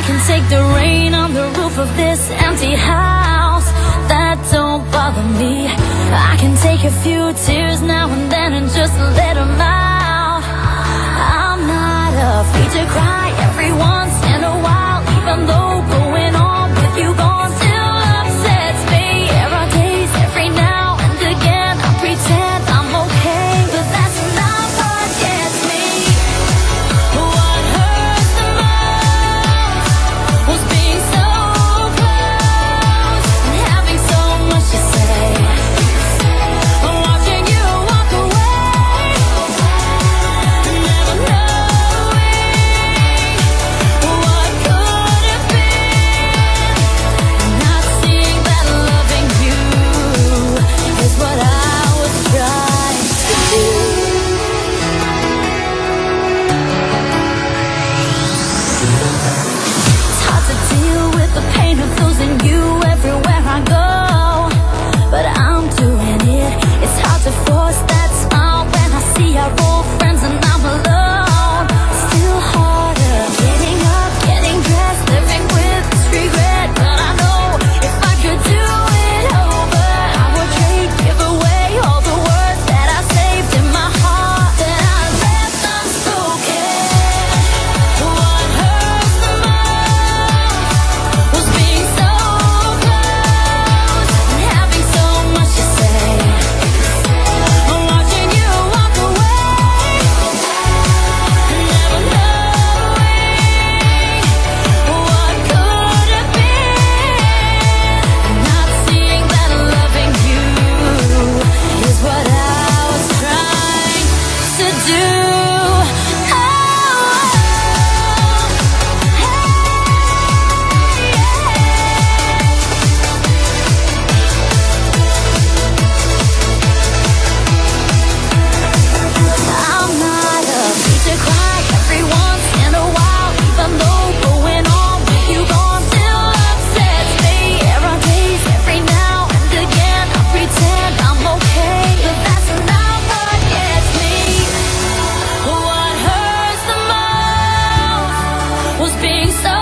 can take the rain on the roof of this empty house. That don't bother me. I can take a few tears now and then and just let them out. I'm not afraid to cry every once in a while, even though going on with you gone still upsets me. There are days every now and again I pretend I'm okay, but that's not what gets me. What hurts the most was being so close and having so much to say. Watching you walk away, never knowing what could have been. Not seeing that loving you is what I was trying to do. It's hard to deal with the pain of losing you everywhere I go, but I'm doing it. It's hard to force that smile when I see our old friends and I'm alone. Still harder getting up, getting dressed, living with this regret. But I know if I could do it over, I would trade, give away all the words that I saved in my heart, that I left unspoken. What hurts the most was being so close and having so much to say. Watching you walk away, never knowing what could have been. Not seeing that loving you is what I was trying to do. I'm not afraid to cry every once in a while, even though going on with you gone still upsets me. There are days every now and again I pretend I'm okay, but that's not what gets me. What hurts the most was being so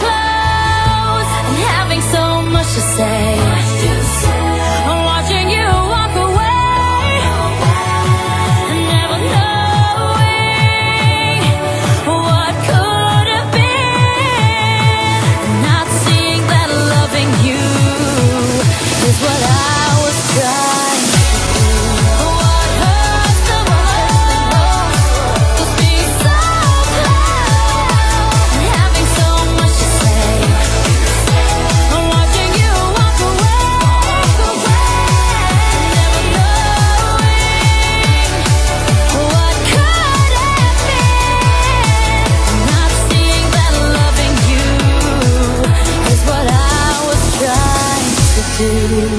close and having so much to say. Watching you walk away, never knowing what could have been. Not seeing that loving you is what I was trying to do. What hurts the most was being so close and having so much to say. Watching you walk away, never knowing what could have been. Not seeing that loving you is what I was trying to do.